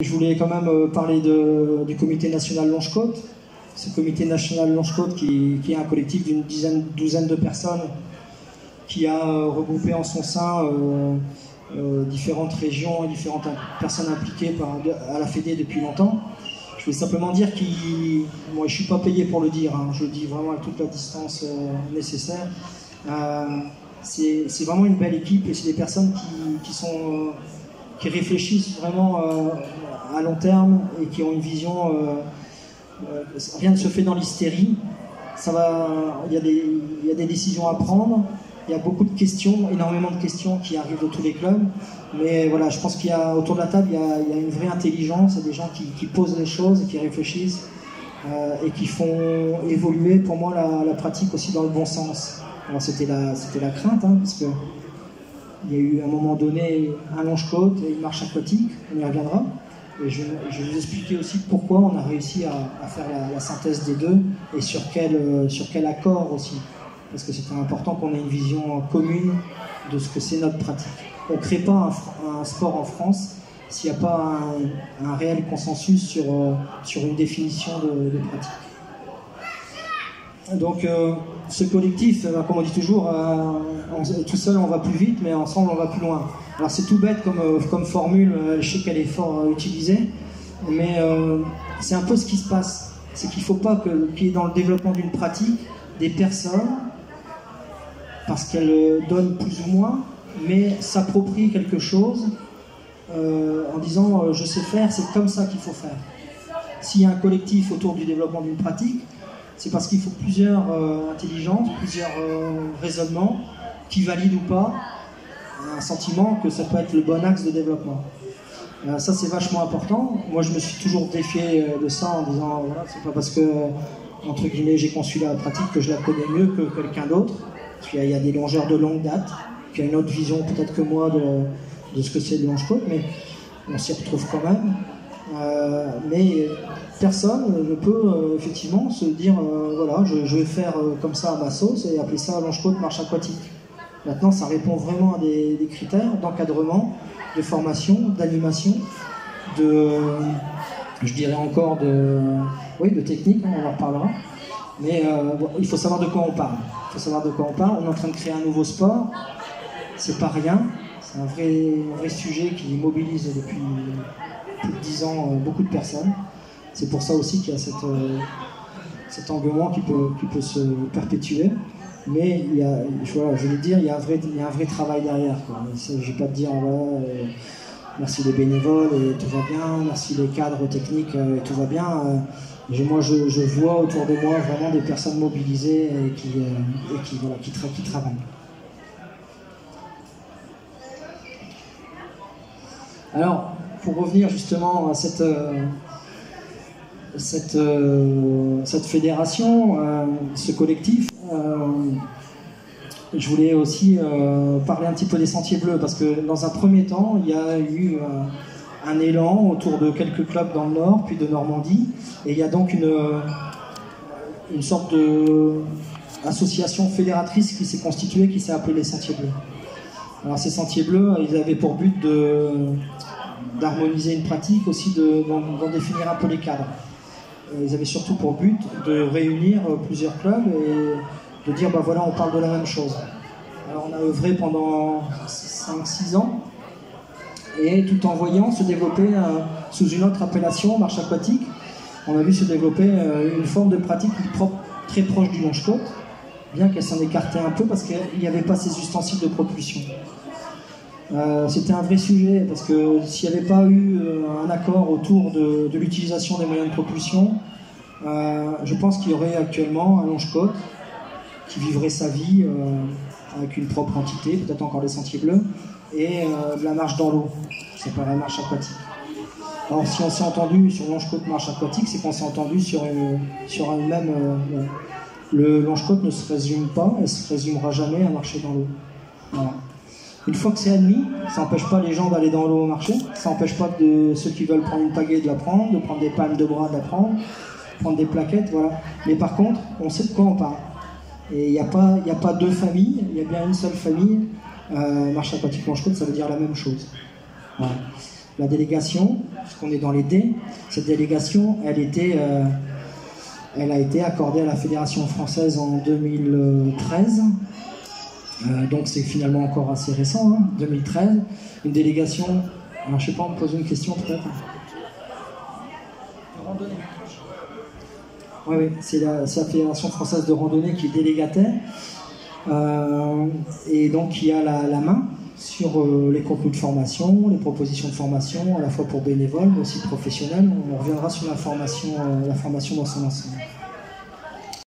Je voulais quand même parler du comité national Longe-Côte. Ce comité national Longe-Côte qui est un collectif d'une douzaine de personnes qui a regroupé en son sein différentes régions et différentes personnes impliquées à la Fédé depuis longtemps. Je voulais simplement dire moi je ne suis pas payé pour le dire, hein, je le dis vraiment avec toute la distance nécessaire. C'est vraiment une belle équipe et c'est des personnes qui réfléchissent vraiment à long terme et qui ont une vision. Rien ne se fait dans l'hystérie. Il y a des décisions à prendre. Il y a beaucoup de questions, énormément de questions qui arrivent de tous les clubs. Mais voilà, je pense autour de la table, il y a une vraie intelligence. Il y a des gens qui posent les choses et qui réfléchissent et qui font évoluer, pour moi, la pratique aussi dans le bon sens. Alors c'était la crainte, hein, parce que il y a eu à un moment donné un Longe-Côte et une marche aquatique, on y reviendra. Et je vais vous expliquer aussi pourquoi on a réussi à faire la synthèse des deux et sur quel accord aussi. Parce que c'est important qu'on ait une vision commune de ce que c'est notre pratique. On ne crée pas un sport en France s'il n'y a pas un réel consensus sur une définition de pratique. Donc ce collectif, comme on dit toujours, tout seul on va plus vite, mais ensemble on va plus loin. Alors c'est tout bête comme formule, je sais qu'elle est fort utilisée, mais c'est un peu ce qui se passe. C'est qu'il ne faut pas qu'il y ait dans le développement d'une pratique des personnes, parce qu'elles donnent plus ou moins, mais s'approprient quelque chose en disant je sais faire, c'est comme ça qu'il faut faire. S'il y a un collectif autour du développement d'une pratique, c'est parce qu'il faut plusieurs intelligences, plusieurs raisonnements qui valident ou pas un sentiment que ça peut être le bon axe de développement. Ça, c'est vachement important. Moi, je me suis toujours défié de ça en disant voilà, c'est pas parce que, entre guillemets, j'ai conçu la pratique que je la connais mieux que quelqu'un d'autre. Parce qu'il y a des longeurs de longue date, qui ont une autre vision peut-être que moi de ce que c'est le Longe-Côte, mais on s'y retrouve quand même. Mais personne ne peut effectivement se dire voilà, je vais faire comme ça à ma sauce et appeler ça Longe-Côte marche aquatique. Maintenant, ça répond vraiment à des critères d'encadrement, de formation, d'animation, je dirais encore de technique, hein, on en reparlera. Mais il faut savoir de quoi on parle. On est en train de créer un nouveau sport, c'est pas rien, c'est un vrai sujet qui mobilise depuis plus de 10 ans beaucoup de personnes. C'est pour ça aussi qu'il y a cet engouement qui peut se perpétuer. Mais je veux dire, il y a un vrai travail derrière. Je ne vais pas te dire merci les bénévoles et tout va bien, merci les cadres techniques et tout va bien. Moi, je vois autour de moi vraiment des personnes mobilisées et qui travaillent. Alors, pour revenir justement à cette fédération, ce collectif, je voulais aussi parler un petit peu des Sentiers Bleus, parce que dans un premier temps, il y a eu un élan autour de quelques clubs dans le Nord, puis de Normandie, et il y a donc une sorte d'association fédératrice qui s'est constituée, qui s'est appelée les Sentiers Bleus. Alors ces Sentiers Bleus, ils avaient pour but d'harmoniser une pratique, aussi d'en définir un peu les cadres. Ils avaient surtout pour but de réunir plusieurs clubs et de dire voilà, on parle de la même chose. Alors on a œuvré pendant 5-6 ans, et tout en voyant se développer sous une autre appellation, marche aquatique, on a vu se développer une forme de pratique très proche du Longe-Côte, bien qu'elle s'en écartait un peu parce qu'il n'y avait pas ces ustensiles de propulsion. C'était un vrai sujet, parce que s'il n'y avait pas eu un accord autour de l'utilisation des moyens de propulsion, je pense qu'il y aurait actuellement un Longe-Côte qui vivrait sa vie avec une propre entité, peut-être encore les Sentiers Bleus, et de la marche dans l'eau, ça s'appelle la marche aquatique. Alors si on s'est entendu sur Longe-Côte marche aquatique, c'est qu'on s'est entendu sur une même... le Longe-Côte ne se résume pas, et ne se résumera jamais à marcher dans l'eau. Voilà. Une fois que c'est admis, ça n'empêche pas les gens d'aller dans l'eau marcher, ça n'empêche pas ceux qui veulent prendre une pagaie de la prendre, de prendre des palmes de bras de la prendre des plaquettes, voilà. Mais par contre, on sait de quoi on parle. Et il n'y a pas deux familles, il y a bien une seule famille. Marche aquatique Longe-Côte, ça veut dire la même chose. Voilà. la délégation, puisqu'on est dans les D. Cette délégation, elle a été accordée à la Fédération française en 2013. Donc c'est finalement encore assez récent, 2013. Une délégation, alors je ne sais pas, on me pose une question peut-être. De randonnée. Oui, c'est la Fédération française de randonnée qui est délégataire. Et donc qui a la main sur les contenus de formation, les propositions de formation, à la fois pour bénévoles, mais aussi professionnels. On reviendra sur la formation dans son ensemble.